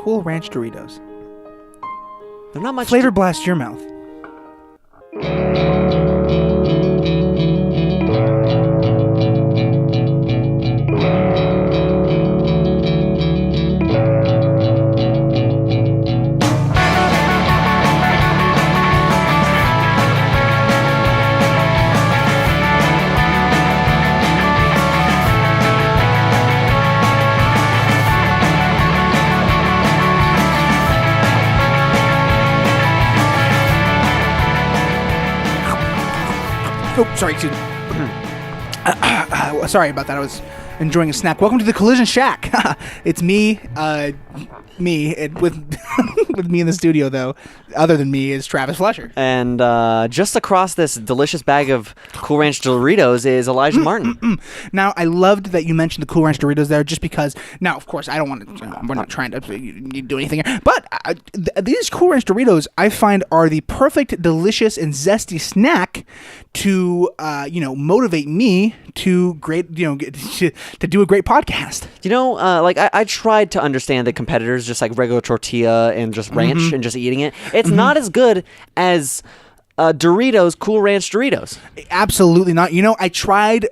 Cool Ranch Doritos. They're not much. Flavor blast your mouth. Oh, sorry, excuse me. Sorry about that. I was enjoying a snack. Welcome to the Collision Shack. It's me, and with with me in the studio, though. Other than me is Travis Fletcher. And just across this delicious bag of Cool Ranch Doritos is Elijah Martin. Now, I loved that you mentioned the Cool Ranch Doritos there, just because. Now, of course, I don't want to. We're not trying to do anything here, but these Cool Ranch Doritos I find are the perfect, delicious, and zesty snack to motivate me to to do a great podcast. I tried to understand the competitors, just like regular tortilla and just ranch and just eating it. It's not as good as Doritos, Cool Ranch Doritos. Absolutely not. I tried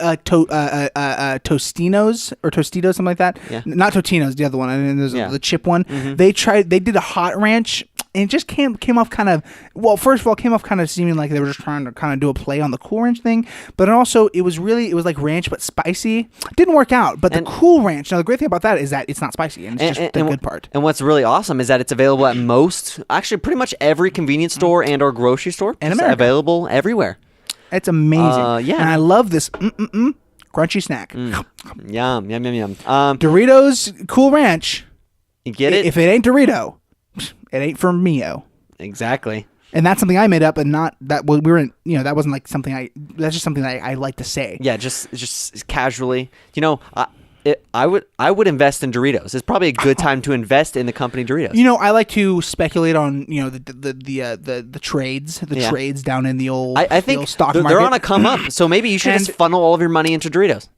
Tostinos or Tostitos, something like that. Yeah. Not Totino's, the other one. And then there's the chip one. They did a hot ranch. And it just came off kind of, well, first of all, came off kind of seeming like they were just trying to kind of do a play on the Cool Ranch thing. But also, it was like ranch, but spicy. It didn't work out. But the Cool Ranch, now the great thing about that is that it's not spicy. And it's just the good part. And what's really awesome is that it's available at actually pretty much every convenience store and or grocery store. In America. Available everywhere. It's amazing. Yeah. And I love this crunchy snack. Yum, yum, yum, yum. Doritos Cool Ranch. You get it? If it ain't Dorito, it ain't for Mio. Exactly. And that's something I made up, and not that that wasn't like something that's just something that I like to say. Yeah, just casually. I would invest in Doritos. It's probably a good time to invest in the company Doritos. I like to speculate on the trades, trades down in the old the old stock market. They're on a come up, so maybe you should just funnel all of your money into Doritos.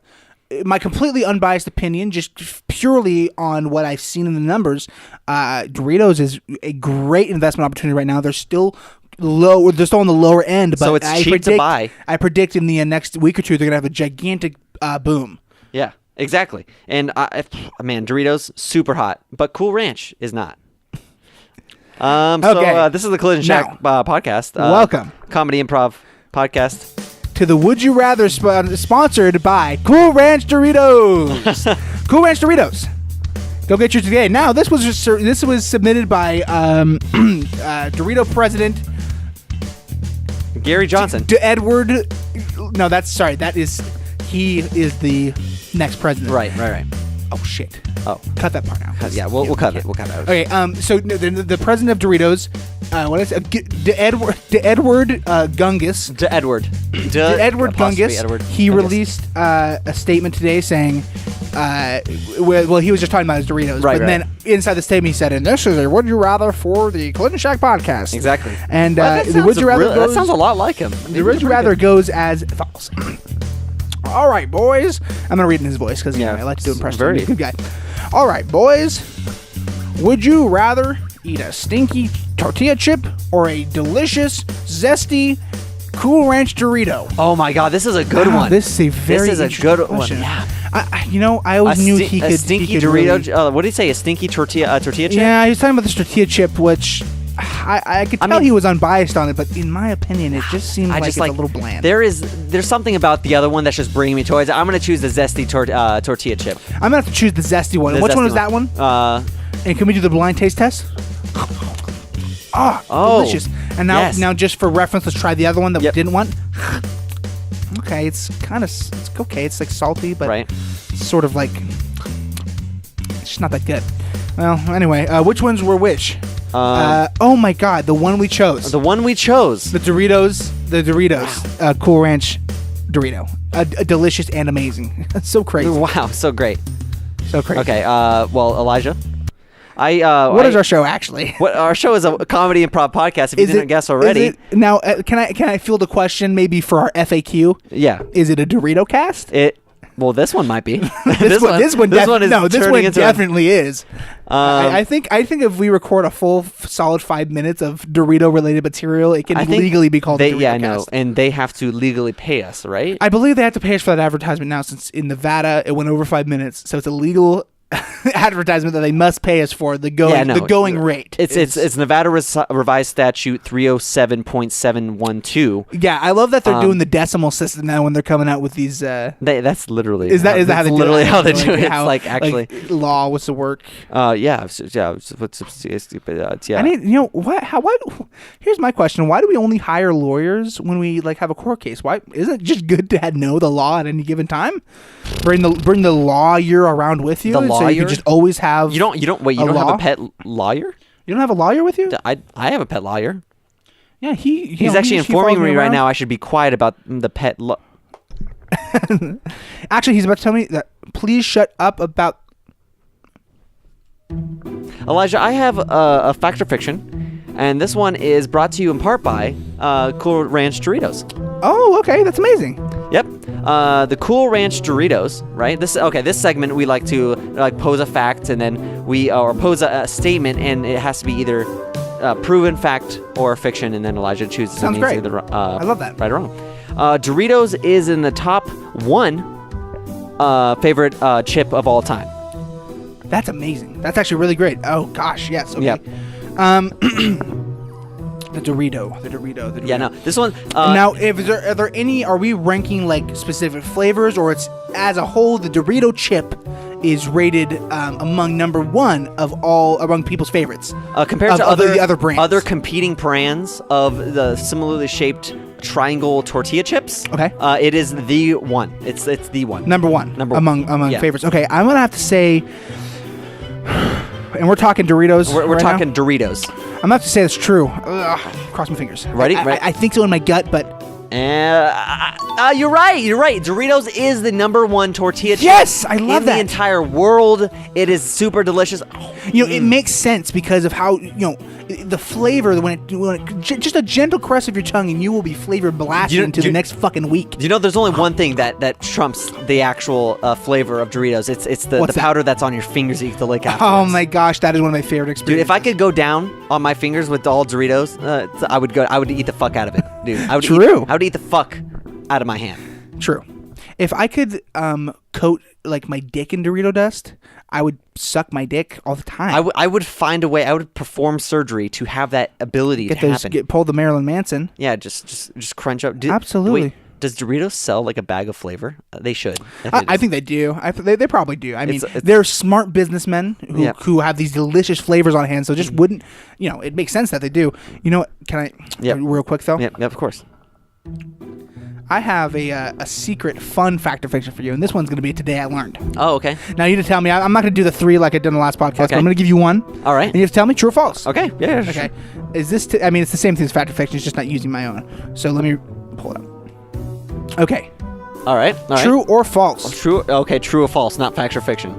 My completely unbiased opinion, just purely on what I've seen in the numbers, Doritos is a great investment opportunity right now. They're still low. They're still on the lower end, but so it's cheap to buy. I predict in the next week or two they're gonna have a gigantic boom. Yeah, exactly. And Doritos super hot, but Cool Ranch is not. Okay. So this is the Collision Shack podcast. Welcome, comedy improv podcast. To the Would You Rather sponsored by Cool Ranch Doritos. Cool Ranch Doritos. Go get yours today. Now, this was submitted by Dorito President Gary Johnson. D'Andrew. No, he is the next president. Right. Oh shit. Oh, cut that part out. Yeah, we'll cut it. We'll cut it out. Okay. So the president of Doritos, what is it? D'Edward Gungus. D'Edward Gungus. He released a statement today saying, well, he was just talking about his Doritos, right, but then inside the statement he said, "And this is a Would You Rather for the Collision Shack podcast." Exactly. And the Would You Rather that sounds a lot like him. The Would You Rather goes as follows. All right, boys. I'm going to read in his voice because I like to do impressions. Very good guy. All right, boys. Would you rather eat a stinky tortilla chip or a delicious, zesty Cool Ranch Dorito? Oh my God, this is a good one. This is a very good question. One. Yeah. I always knew he could. A stinky Dorito. Really, what did he say? A stinky tortilla chip? Yeah, he was talking about this tortilla chip, which I could tell he was unbiased on it, but in my opinion, it just seemed like it's a little bland. There's something about the other one that's just bringing me towards it. I'm going to choose the zesty tortilla chip. I'm going to have to choose the zesty one. Which one was that one? And can we do the blind taste test? Delicious. And now just for reference, let's try the other one that we didn't want. Okay, it's okay. It's like salty, but sort of like it's just not that good. Well, anyway, which ones were which? Oh my God, the one we chose. The one we chose. The Doritos. Cool Ranch Dorito. Delicious and amazing. So crazy. Wow, so great. So crazy. Okay, well, Elijah. What is our show actually? What our show is a comedy improv podcast. If you didn't guess already. Now, can I field a question maybe for our FAQ? Yeah. Is it a Dorito cast? Well, this one might be. This one definitely is. I think if we record a full solid 5 minutes of Dorito related material, it can legally be called. Yeah, I know, and they have to legally pay us, right? I believe they have to pay us for that advertisement now, since in Nevada it went over 5 minutes, so it's a legal advertisement that they must pay us for the going rate. It's Nevada revised statute 307.712. Yeah, I love that they're doing the decimal system now when they're coming out with these. That's literally is that how they do it? How they do it? It's like actually law. What's the work? Yeah. I need what? Here's my question: why do we only hire lawyers when we have a court case? Why isn't it just good to know the law at any given time? Bring the lawyer around with you. So you could just always have. You don't have a pet lawyer? You don't have a lawyer with you? I have a pet lawyer. Yeah, he's actually informing me right now I should be quiet about the pet. Actually, he's about to tell me that please shut up about. Elijah, I have a fact or fiction, and this one is brought to you in part by Cool Ranch Doritos. Oh, okay, that's amazing. Yep. The Cool Ranch Doritos, right? This segment we like to pose a fact, and then or pose a statement, and it has to be either proven fact or fiction, and then Elijah chooses. Sounds great. Either, I love that. Right or wrong. Doritos is in the top 1 favorite chip of all time. That's amazing. That's actually really great. Oh gosh, yes. Okay. Yep. The Dorito. Yeah, no. This one. Now, are there any? Are we ranking specific flavors, or it's as a whole? The Dorito chip is rated among number 1 among people's favorites compared to the other brands, other competing brands of the similarly shaped triangle tortilla chips. Okay. It is the one. It's the one. Number one among favorites. Okay, I'm gonna have to say. And we're talking Doritos. We're talking now? Doritos. I'm gonna have to say that's true. Ugh, cross my fingers. Ready? I think so in my gut, but. You're right. Doritos is the number 1 tortilla chip. Yes, I love in that. the entire world. It is super delicious. It makes sense because of how the flavor when it just a gentle caress of your tongue and you will be flavor blasted into the next fucking week. You know, there's only one thing that trumps the actual flavor of Doritos. It's the powder that's on your fingers that you get to lick afterwards. Oh my gosh, that is one of my favorite experiences. Dude, if I could go down on my fingers with all Doritos, I would eat the fuck out of it, dude. I would eat the fuck out of my hand. True. If I could coat my dick in Dorito dust, I would suck my dick all the time. I would find a way. I would perform surgery to have that ability to happen. Pull the Marilyn Manson. Yeah, just crunch up. Absolutely. Wait, does Doritos sell a bag of flavor? They should. I think they do. They probably do. I mean, they're smart businessmen who have these delicious flavors on hand. So just wouldn't, it makes sense that they do. You know what? Can I? Yep. Real quick though. Yep, of course. I have a secret fun fact or fiction for you, and this one's going to be Today I Learned. Oh, okay. Now you need to tell me. I'm not going to do the 3 like I did in the last podcast, but I'm going to give you one. All right. And you have to tell me true or false. Okay. Yeah. Okay. Is this? It's the same thing as fact or fiction. It's just not using my own. So let me pull it up. Okay. All right. True or false? True. Okay. True or false? Not fact or fiction.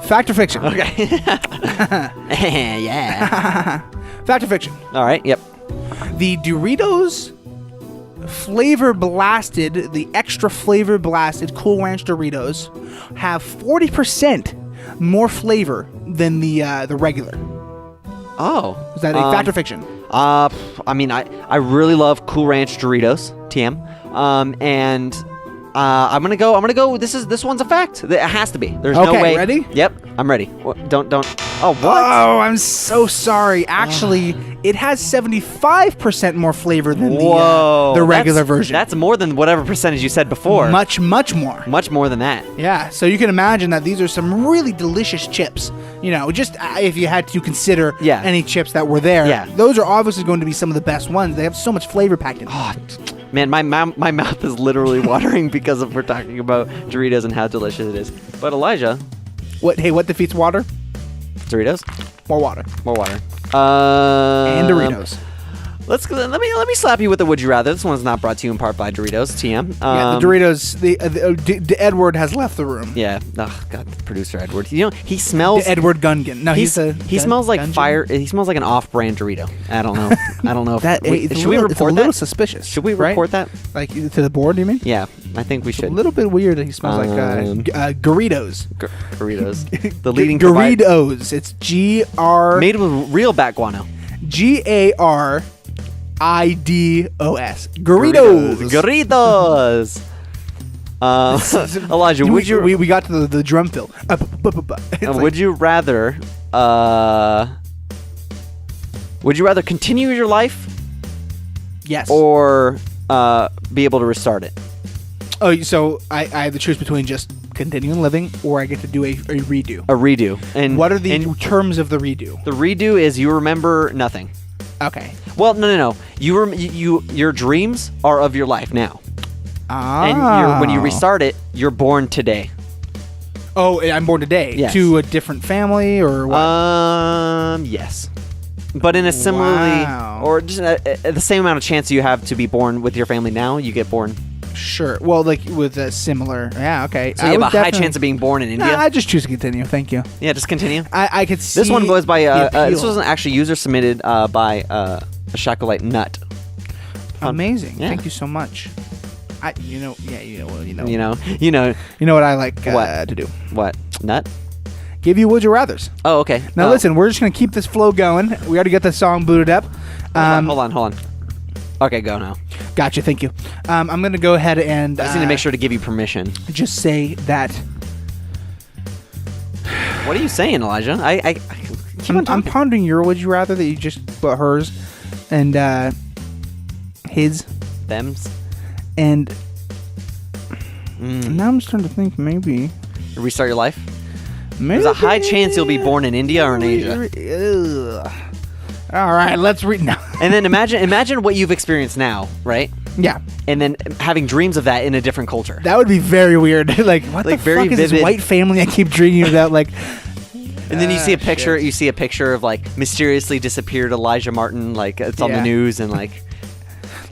Fact or fiction? Okay. Yeah. Fact or fiction? All right. Yep. The Doritos the extra flavor blasted Cool Ranch Doritos have 40% more flavor than the regular. Oh. Is that a fact or fiction? I really love Cool Ranch Doritos, TM. And I'm gonna go. This one's a fact. It has to be. There's no way. Ready? Yep, I'm ready. Don't. Oh, what? Oh, I'm so sorry. Actually, it has 75% more flavor than the regular version. That's more than whatever percentage you said before. Much more. Much more than that. Yeah. So you can imagine that these are some really delicious chips. Just if you had to consider any chips that were there. Yeah. Those are obviously going to be some of the best ones. They have so much flavor packed in. Oh, man, my mouth is literally watering because we're talking about Doritos and how delicious it is. But Elijah, what defeats water? Doritos. More water. More water. And Doritos. Let me slap you with the would you rather. This one's not brought to you in part by Doritos. TM. Yeah, the Doritos. The Edward has left the room. Yeah. Oh God, the producer Edward. You know he smells. The Edward Gungan. No, he smells like Gungan? Fire. He smells like an off-brand Dorito. I don't know. I don't know. Should we report that? It's a little suspicious. Should we report that? Like to the board? You mean? Yeah, I think we should. It's a little bit weird that he smells like Doritos. Doritos. The leading Doritos. It's GR. Made with real bat guano. GARIDOS. Doritos. Elijah, we got to the drum fill. Would you rather continue your life? Yes. Or be able to restart it? Oh, so I have the choice between just continuing living, or I get to do a redo. A redo. And what are the terms of the redo? The redo is you remember nothing. Okay. Well, no. Your dreams are of your life now. Ah. And when you restart it, you're born today. Oh, I'm born today. Yes. To a different family or what? Yes. But in a similarly, or just the same amount of chance you have to be born with your family now, you get born. Sure. Well, like with a similar. Yeah. Okay. So you have a high chance of being born in India. I just choose to continue. Thank you. Yeah, just continue. I could see. This one goes by. This wasn't actually user submitted by a Shakolite Nut. Amazing. Yeah. Thank you so much. You know what I like to do. What? Nut? Give you would you rathers. Oh, okay. Now listen, we're just gonna keep this flow going. We got to get the song booted up. Hold on. Okay, go now. Gotcha. Thank you. I'm gonna go ahead and. I just need to make sure to give you permission. Just say that. What are you saying, Elijah? I'm pondering your would you rather that you just put hers and his them's. And now I'm starting to think maybe restart your life. Maybe. There's a high chance you'll be born in India or in Asia. All right, let's read now. And then imagine what you've experienced now, right? Yeah. And then having dreams of that in a different culture. That would be very weird. Like, what the fuck is this white family I keep dreaming about? Like, and then you see a picture. Shit. You see a picture of like mysteriously disappeared Elijah Martin. Like it's on the news and like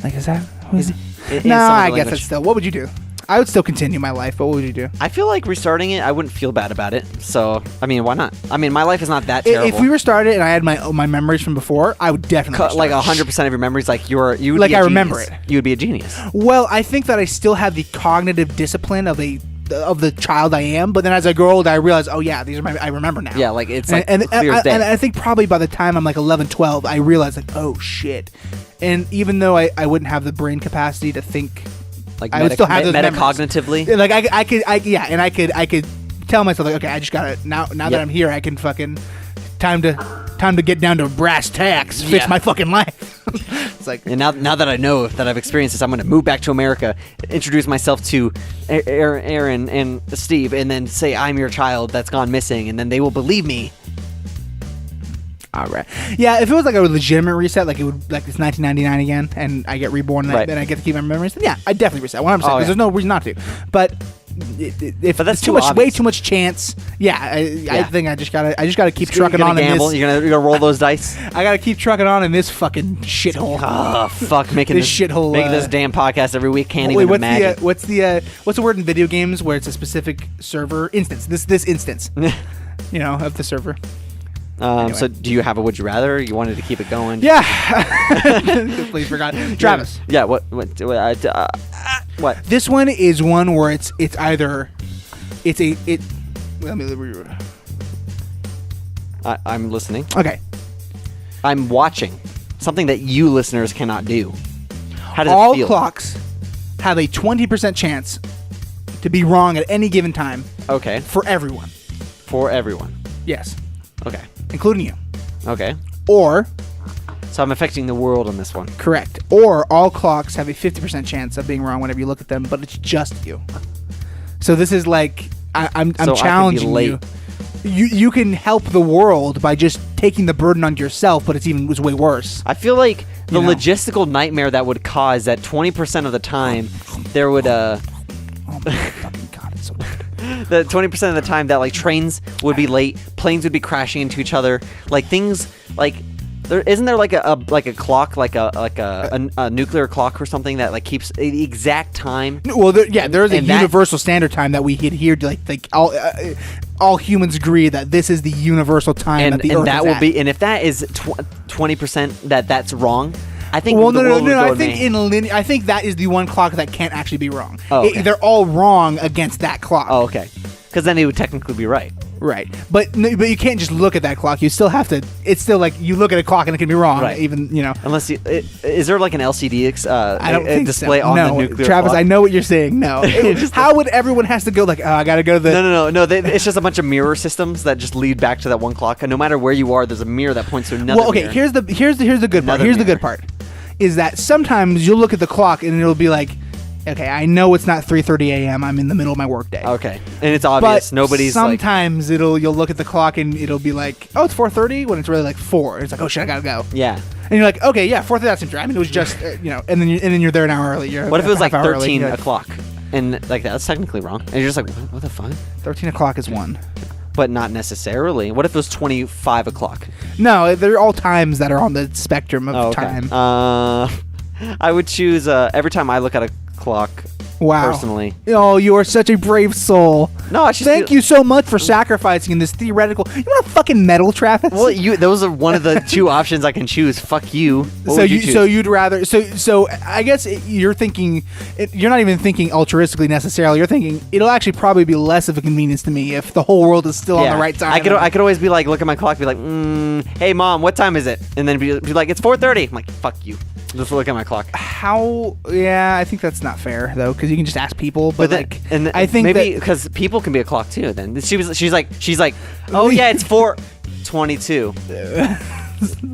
is that? Who is it? No, I guess that's still. What would you do? I would still continue my life, but what would you do? I feel like restarting it, I wouldn't feel bad about it. So, I mean, why not? I mean, my life is not that terrible. If we restarted and I had my memories from before, I would definitely cut like 100% of your memories. Like you would like be a I genius. Remember it. You would be a genius. Well, I think that I still have the cognitive discipline of the child I am, but then as I grow older, I realize, oh yeah, these are I remember now. Yeah, like it's like and clear as day. And I think probably by the time I'm like 11, 12, I realize like, oh shit. And even though I wouldn't have the brain capacity to think. Like I would still have those metacognitively. Like I could tell myself like, okay, I just gotta now that I'm here, I can fucking time to get down to brass tacks, fix my fucking life. It's like, and now that I know that I've experienced this, I'm gonna move back to America, introduce myself to Aaron and Steve, and then say I'm your child that's gone missing, and then they will believe me. All right. Yeah, if it was like a legitimate reset, like it would, like it's 1999 again, and I get reborn, and then I get to keep my memories, then yeah, I'd definitely reset 100%. Because there's no reason not to. But if that's too much, way too much chance. Yeah, I think I just gotta keep trucking on. Gamble. You're gonna roll those dice. I gotta keep trucking on in this fucking shithole. Oh fuck, making this shithole, making this damn podcast every week. Can't even imagine. What's the word in video games where it's a specific server instance? This instance, of the server. Anyway. So do you have a would you rather? You wanted to keep it going? Yeah. Completely forgot. Travis. Yeah. What? This one is one where it's either let me. I'm listening. Okay. I'm watching something that you listeners cannot do. How does all it feel? Clocks have a 20% chance to be wrong at any given time. Okay. For everyone. For everyone. Yes. Okay. Including you. Okay. Or... So I'm affecting the world on this one. Correct. Or all clocks have a 50% chance of being wrong whenever you look at them, but it's just you. So this is like... I'm challenging you. You can help the world by just taking the burden onto yourself, but it was way worse. I feel like the logistical nightmare that would cause that 20% of the time there would... Oh my fucking God, it's so bad. The 20% of the time that like trains would be late, planes would be crashing into each other, like things like Isn't there like a clock, like a nuclear clock or something that like keeps the exact time? Well, there is a universal standard time that we adhere to. Like all humans agree that this is the universal time that the Earth that is will at. be. And if that is 20% that's wrong, I think. Well, no. I think that is the one clock that can't actually be wrong. Oh, okay. They're all wrong against that clock. Oh, okay. Because then it would technically be right. Right, but you can't just look at that clock. You still have to. It's still like you look at a clock and it can be wrong. Right. Even Unless is there like an LCD I don't think display so. on no, the nuclear Travis, clock? I know what you're saying. No, how would everyone has to go like? Oh, I gotta go to the. No. It's just a bunch of mirror systems that just lead back to that one clock. And no matter where you are, there's a mirror that points to another. Well, okay. Mirror. Here's the good part. Here's the good part, is that sometimes you'll look at the clock and it'll be like, okay, I know it's not 3:30 a.m. I'm in the middle of my workday. Okay, and it's obvious. But Nobody's sometimes you'll look at the clock and it'll be like, oh, it's 4:30 when it's really like 4. It's like, oh shit, I gotta go. Yeah. And you're like, okay, yeah, 4:30. That seems right. I mean, it was just and then you're there an hour early. What if it was like 13 o'clock and like that's technically wrong? And you're just like, what the fuck? 13 o'clock is 1. But not necessarily. What if it was 25 o'clock? No, they're all times that are on the spectrum of time. I would choose every time I look at a clock. Wow. Personally. Oh, you are such a brave soul. No, I just Thank you so much for sacrificing in this theoretical. You want a fucking medal, Travis? Well, those are one of the two options I can choose. Fuck you. So you'd rather so I guess you're thinking you're not even thinking altruistically necessarily. You're thinking it'll actually probably be less of a convenience to me if the whole world is still on the right time. I could always be like, look at my clock, be like, hey mom, what time is it? And then be like, it's 4:30. I'm like, fuck you. Just look at my clock. Yeah, I think that's not fair though, because you can just ask people. But I think maybe because people can be a clock too. Then she's like, oh yeah, it's 4:22.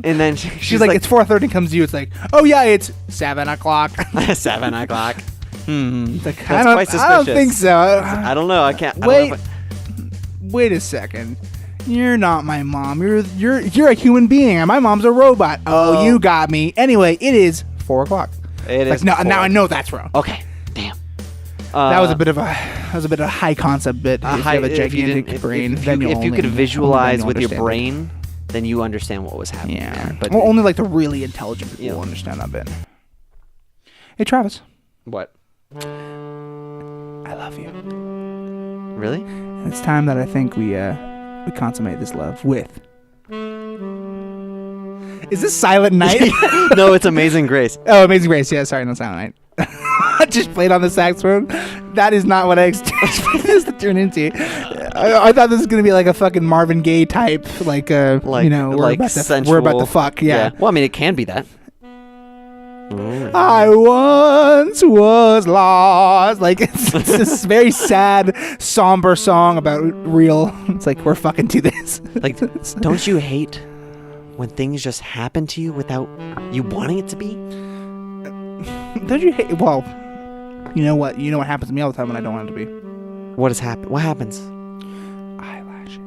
And then she's like, it's 4:30. Comes to you, it's like, oh yeah, it's 7 o'clock. 7 o'clock. Like, That's quite suspicious. I don't think so. I don't know. I can't. Wait a second. You're not my mom. You're a human being, and my mom's a robot. Oh, you got me. Anyway, it is 4 o'clock. It is. Now I know that's wrong. Okay. Damn. That was a bit of a high concept bit. If you have a gigantic brain, if you could visualize with your brain, then you understand what was happening. Yeah, there. But only like the really intelligent people will understand that bit. Hey, Travis. What? I love you. Really? And it's time that I think we consummate this love with. Is this Silent Night? No, it's Amazing Grace. Oh, Amazing Grace. Yeah, sorry, not Silent Night. I just played on the saxophone. That is not what I expected this to turn into. I thought this was gonna be like a fucking Marvin Gaye type, we're about to fuck. Yeah. Well, I mean, it can be that. I once was lost. Like it's this very sad, somber song about real. It's like we're fucking to this. Like, don't you hate when things just happen to you without you wanting it to be? Don't you hate? Well, you know what? You know what happens to me all the time when I don't want it to be. What has happened? What happens? Eyelashes.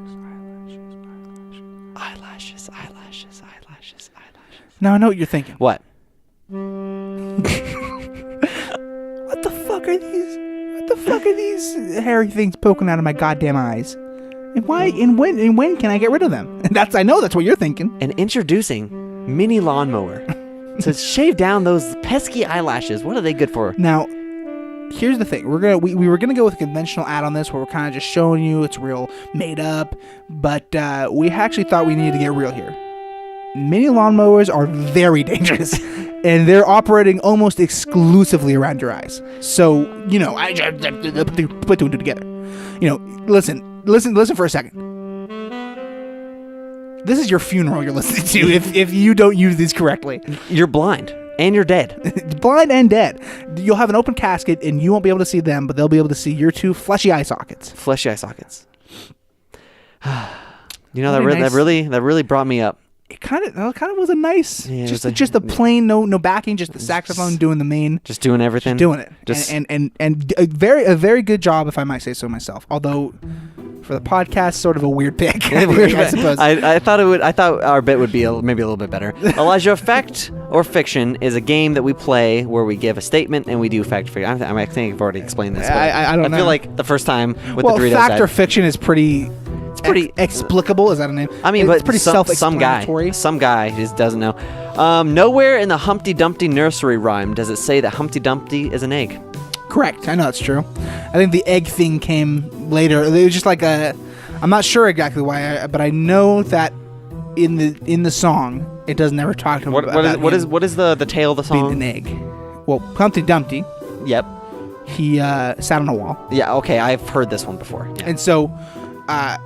Now I know what you're thinking. What? What the fuck are these hairy things poking out of my goddamn eyes? And why? And when can I get rid of them? And I know that's what you're thinking. And introducing mini lawnmower to shave down those pesky eyelashes. What are they good for? Now, here's the thing. We were gonna go with a conventional ad on this, where we're kind of just showing you it's real, made up. But we actually thought we needed to get real here. Mini lawnmowers are very dangerous. And they're operating almost exclusively around your eyes. So, I just put two and two together. Listen for a second. This is your funeral you're listening to if you don't use these correctly. You're blind and you're dead. Blind and dead. You'll have an open casket and you won't be able to see them, but they'll be able to see your two fleshy eye sockets. That really brought me up. It kind of was a nice, just a plain no backing, just the saxophone doing the main, just doing everything, doing it, and a very good job, if I might say so myself. Although for the podcast, sort of a weird pick, I suppose. I thought our bit would be maybe a little bit better. Elijah, Fact or Fiction is a game that we play where we give a statement and we do fact or fiction. I think I've already explained this. I don't know. I feel like the first time with the Doritos fact or fiction is pretty. pretty explicable. Is that a name? I mean, it's but pretty self-explanatory. Some guy just doesn't know. Nowhere in the Humpty Dumpty nursery rhyme does it say that Humpty Dumpty is an egg. Correct. I know that's true. I think the egg thing came later. It was just like I'm not sure exactly why, but I know that in the song it doesn't ever talk to him about what is the tale of the song? Being an egg. Well, Humpty Dumpty. Yep. He sat on a wall. Yeah. Okay, I've heard this one before. Yeah. And so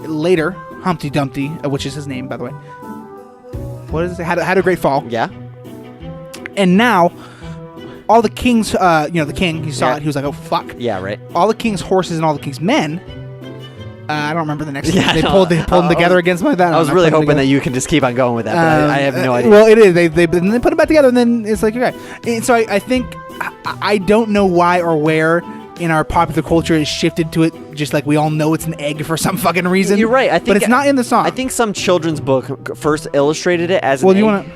later, Humpty Dumpty, which is his name, by the way. What is it? Had a great fall. Yeah. And now, all the king's, the king, he saw it. He was like, "Oh fuck." Yeah. Right. All the king's horses and all the king's men. I don't remember the next. Yeah, they pulled them together against my dad. I was really hoping that you can just keep on going with that, but I have no idea. Well, it is. They put them back together, and then it's like, okay. And so I think I don't know why or where in our popular culture is shifted to it. Just like we all know it's an egg for some fucking reason. You're right. But it's not in the song. I think some children's book first illustrated it as. Well, you want to?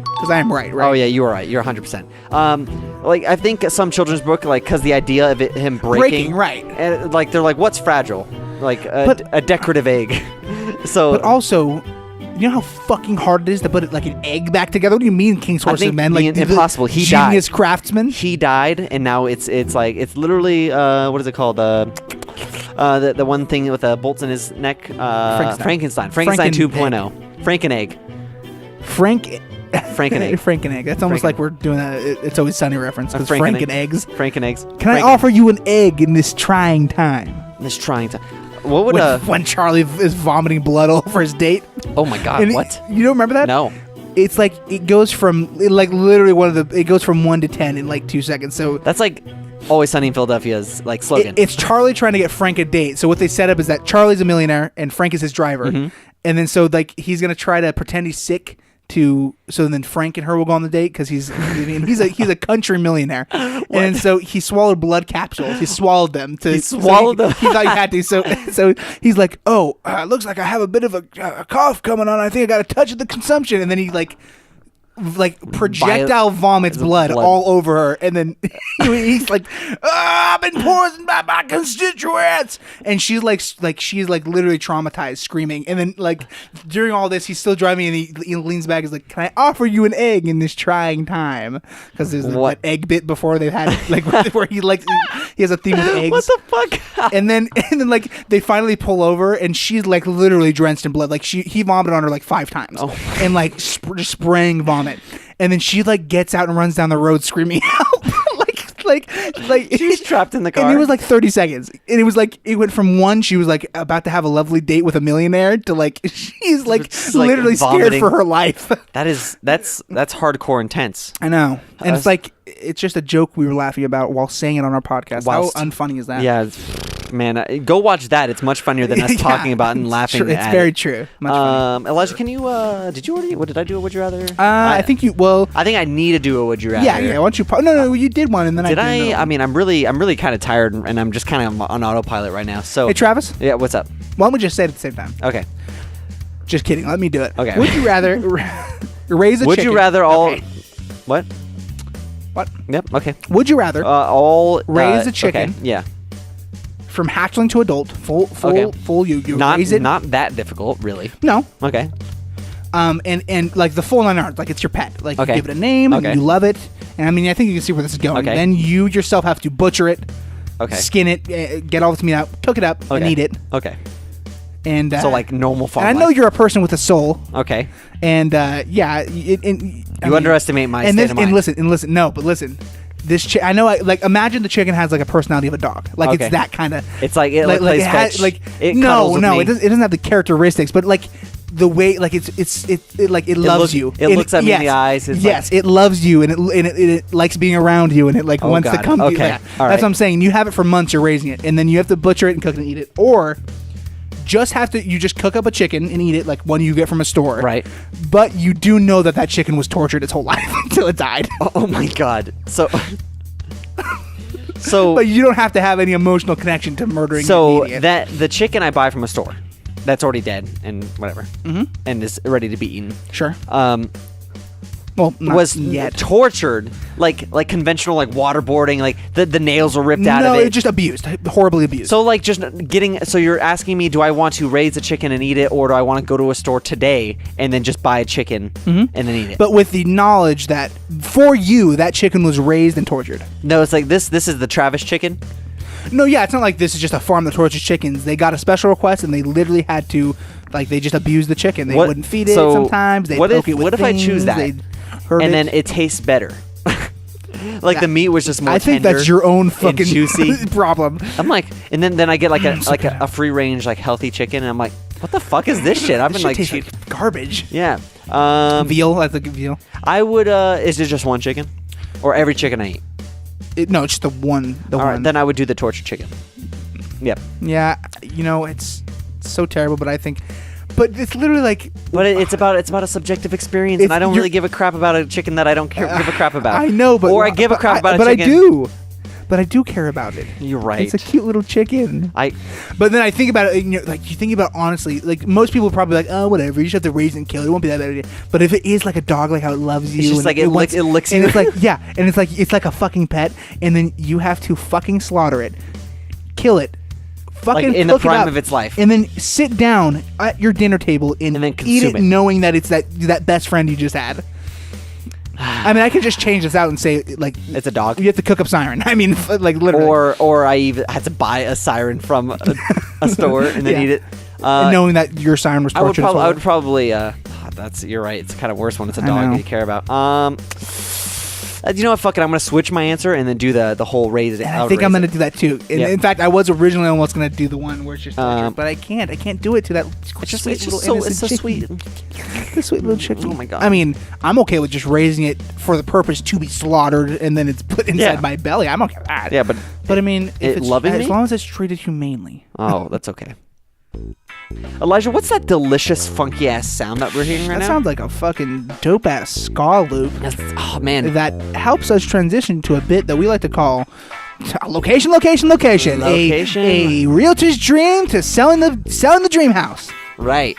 Because I am right. Oh yeah, you are right. You're 100%. Like I think some children's book, like, because the idea of him breaking, right? And, like they're like, what's fragile? Like a decorative egg. So, but also, you know how fucking hard it is to put it like an egg back together. What do you mean, King's Horses and Men? Like impossible. He genius died. Craftsman. He died, and now it's literally what is it called? The one thing with bolts in his neck. Frankenstein 2.0. Franken-egg. Franken-egg. That's almost like we're doing a It's Always Sunny reference. Because Franken-eggs. Franken-eggs. Can I offer you an egg in this trying time? What would when Charlie is vomiting blood all over his date? Oh my God! And what? You don't remember that? No. It's like it goes from literally it goes from 1 to 10 in like 2 seconds. So that's like Always Sunny in Philadelphia's like slogan. It's Charlie trying to get Frank a date. So what they set up is that Charlie's a millionaire and Frank is his driver, and then so like he's gonna try to pretend he's sick. So then Frank and her will go on the date because he's a country millionaire, and so he swallowed blood capsules. He swallowed them. He thought he had to. So he's like, "Oh, looks like I have a bit of a cough coming on. I think I got a touch of the consumption." And then he like projectile vomits blood all over her, and then he's like, I've been poisoned by my constituents, and she's like literally traumatized, screaming. And then like during all this, he's still driving, and he leans back, is like, "Can I offer you an egg in this trying time?" Because there's that egg bit before they've had like where he has a theme with eggs. What the fuck? And then like they finally pull over, and she's like literally drenched in blood. Like he vomited on her like 5 times, and like just spraying vomit. And then she like gets out and runs down the road screaming help. like she's trapped in the car. And it was like 30 seconds. And it was like it went from one, she was like about to have a lovely date with a millionaire, to like she's like literally scared for her life. That's hardcore intense. I know. And it's just a joke we were laughing about while saying it on our podcast. How unfunny is that? Yeah. Man, go watch that. It's much funnier than us talking about and laughing. It's very true. Much funnier. Elijah, can you? Did you already? What did I do? A Would you rather? I think you. Well, I think I need to do a Would you rather. Yeah. Why don't you? No. You did one, and then did I? I mean, I'm really kind of tired, and I'm just kind of on autopilot right now. So, hey, Travis. Yeah. What's up? Why don't we just say it at the same time? Okay. Just kidding. Let me do it. Okay. Would you rather raise a chicken? Would you rather all? Okay. What? Yep. Okay. Would you rather raise a chicken? Okay, yeah. From hatchling to adult, full you raise it. Not that difficult, really. No. Okay. And like the full 9 yards, like it's your pet. Like you give it a name, and you love it. And I mean, I think you can see where this is going. Okay. Then you yourself have to butcher it, skin it, get all this meat out, cook it up, and eat it. Okay. And so like normal farm. And I know you're a person with a soul. Okay. And you underestimate my state of mind. And listen. No, but listen. This I know. Imagine the chicken has like a personality of a dog. Like it's that kind of. It's like it plays fetch. It doesn't have the characteristics, but like the way like it loves you. It looks at me in the eyes. It loves you, and it likes being around you, and it like wants to come to you. Yeah. That's what I'm saying. You have it for months. You're raising it, and then you have to butcher it and cook it and eat it, or you just cook up a chicken and eat it like one you get from a store. Right. But you do know that chicken was tortured its whole life until it died. Oh my God. So but you don't have to have any emotional connection to murdering so an idiot. That the chicken I buy from a store that's already dead and whatever and is ready to be eaten. Sure. Well, not was yet. tortured, like conventional, like waterboarding, like the nails were ripped out of it. No, just abused, horribly abused. So like just so you're asking me, do I want to raise a chicken and eat it, or do I want to go to a store today and then just buy a chicken and then eat it? But with the knowledge that for you, that chicken was raised and tortured. No, it's like this is the Travis chicken. No, yeah, it's not like this is just a farm that tortures chickens. They got a special request and they literally had to, like, they just abused the chicken. They wouldn't feed it sometimes. They poke it with what if I choose that and then it tastes better? Like the meat was just more tender. I think that's your own fucking juicy problem. I'm like, and then I get like a free range, like healthy chicken, and I'm like, what the fuck is this shit? I've been like, garbage. Yeah. Veal, I think veal. I would. Is it just one chicken, or every chicken I eat? No, it's just the one. All right, then I would do the tortured chicken. Yep. Yeah, it's so terrible, but I think. But it's literally like. But it's about a subjective experience, and I don't really give a crap about a chicken that I don't give a crap about. I know, but I give a crap about a chicken. But I do. But I do care about it. You're right. It's a cute little chicken. But then I think about it, like you think about it honestly, like most people are probably like, oh, whatever, you just have to raise and kill it. It won't be that bad idea. But if it is like a dog, like how it loves you, it's just and like it licks you, and it's like and it's like a fucking pet, and then you have to fucking slaughter it, kill it, fucking like in the prime of its life, and then sit down at your dinner table and then eat it, knowing that it's that best friend you just had. I mean, I could just change this out and say, like, it's a dog. You have to cook up siren. I mean, like, literally. Or I even had to buy a siren from a store and then eat it. Knowing that your siren was tortured. I would probably. You're right. It's kind of worse when it's a dog you care about. You know what? Fuck it. I'm gonna switch my answer and then do the whole raise it. I think I'm gonna do that too. In fact, I was originally almost gonna do the one where it's just tortured, but I can't. I can't do it to that. It's so sweet. The sweet little chicken. Oh my god. I mean, I'm okay with just raising it for the purpose to be slaughtered and then it's put inside my belly. I'm okay with that. Yeah, but I mean, if it's loving as long as it's treated humanely. Oh, that's okay. Elijah, what's that delicious, funky ass sound that we're hearing right now? That sounds like a fucking dope ass ska loop. Oh man, that helps us transition to a bit that we like to call location. A realtor's dream to selling the dream house. Right.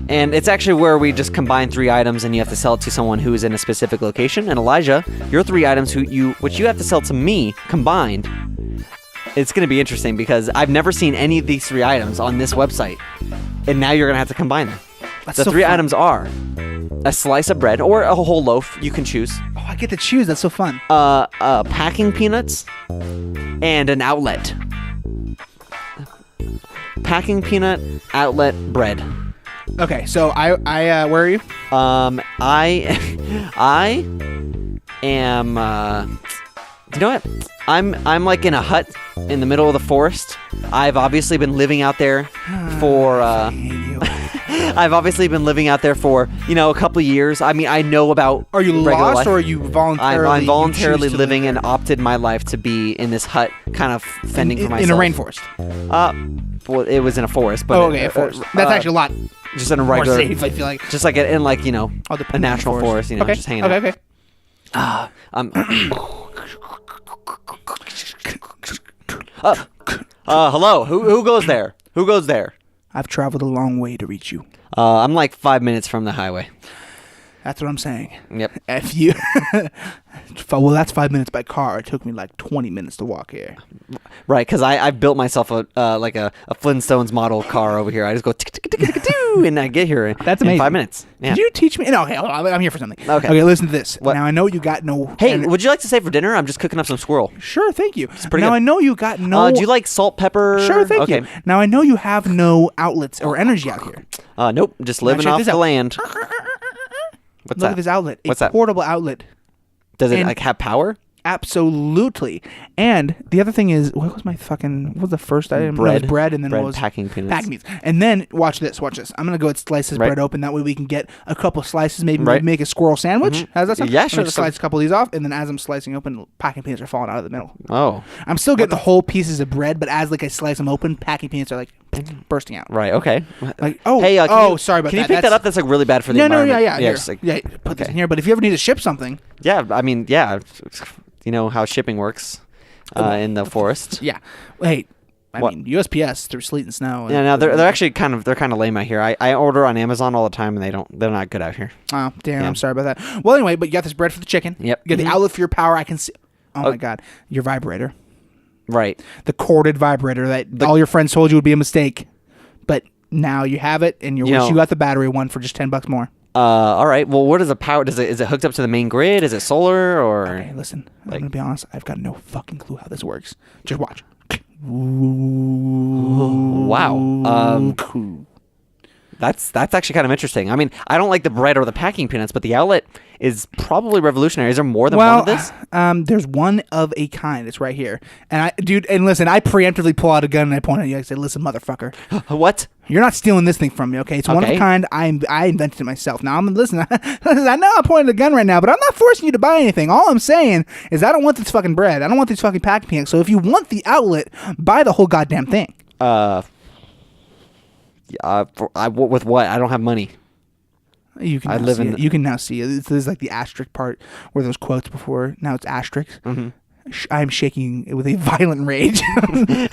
And it's actually where we just combine 3 items and you have to sell it to someone who is in a specific location. And Elijah, your 3 items which you have to sell to me combined. It's going to be interesting because I've never seen any of these 3 items on this website. And now you're going to have to combine them. The 3 items are a slice of bread or a whole loaf. You can choose. Oh, I get to choose. That's so fun. Packing peanuts and an outlet. Packing peanut, outlet, bread. Okay, so I where are you? I am. You know what? I'm like in a hut in the middle of the forest. I've obviously been living out there for. I've obviously been living out there for a couple of years. I mean, I know about. Are you regular lost life. or are you voluntarily? I'm voluntarily living and opted my life to be in this hut, kind of fending for myself. In a rainforest. Well, it was in a forest, but a forest. That's actually a lot. Just in a regular. More safe, I feel like. Just like in like a natural forest. Okay. Just hanging out. Okay. Hello. Who goes there? Who goes there? I've traveled a long way to reach you. I'm like 5 minutes from the highway. That's what I'm saying. Yep. F you. Well, that's 5 minutes by car. It took me like 20 minutes to walk here. Right, because I built myself a Flintstones model car over here. I just go tick, tick, tick, tick, tick, and I get here that's amazing. In 5 minutes. Yeah. Did you teach me? No, okay, I'm here for something. Okay, listen to this. What? Now I know you got no. Hey, would you like to stay for dinner? I'm just cooking up some squirrel. Sure, thank you. It's pretty now good. I know you got no. Do you like salt, pepper? Sure, thank you. Now I know you have no outlets or energy out here. Nope, just living off the land. What's Look at this outlet. What's that? Portable outlet. Does it have power? Absolutely. And the other thing is, what was the first item? Bread. No, it was bread, and then bread, it was packing peanuts. Packing peanuts. And then, watch this. I'm going to go and slice this bread open. That way we can get a couple slices, maybe make a squirrel sandwich. Mm-hmm. How's that sound? Yeah, I'm sure. going to slice a couple of these off, and then as I'm slicing open, packing peanuts are falling out of the middle. Oh. I'm still getting the whole pieces of bread, but as I slice them open, packing peanuts are like bursting out. Right, okay. Like, hey, sorry about that. Can you pick that up? That's like really bad for the environment. Yeah. Put this in here, but if you ever need to ship something. Yeah, I mean, yeah. You know how shipping works in the forest. Yeah. Hey, I mean, USPS through sleet and snow. Yeah, no, they're actually kind of lame out here. I order on Amazon all the time, and they're not good out here. Oh, damn! Yeah. I'm sorry about that. Well, anyway, but you got this bread for the chicken. Yep. You got the outlet for your power. I can see. Oh my God, your vibrator. Right. The corded vibrator that all your friends told you would be a mistake, but now you have it, and you got the battery one for just $10 more. All right. Well, what is the power? Is it hooked up to the main grid? Is it solar or? Okay, listen. I'm gonna be honest. I've got no fucking clue how this works. Just watch. Wow. That's actually kind of interesting. I mean, I don't like the bread or the packing peanuts, but the outlet is probably revolutionary. Is there more than one of this? There's one of a kind. It's right here. And listen, I preemptively pull out a gun and I point at you. I say, listen, motherfucker. What? You're not stealing this thing from me, okay? It's one of a kind. I invented it myself. Now, listen, I know I'm pointing a gun right now, but I'm not forcing you to buy anything. All I'm saying is I don't want this fucking bread. I don't want these fucking packing peanuts. So if you want the outlet, buy the whole goddamn thing. With what? I don't have money. You can you can now see it. This is like the asterisk part where those quotes before. Now it's asterisks. Mm-hmm. I'm shaking with a violent rage. I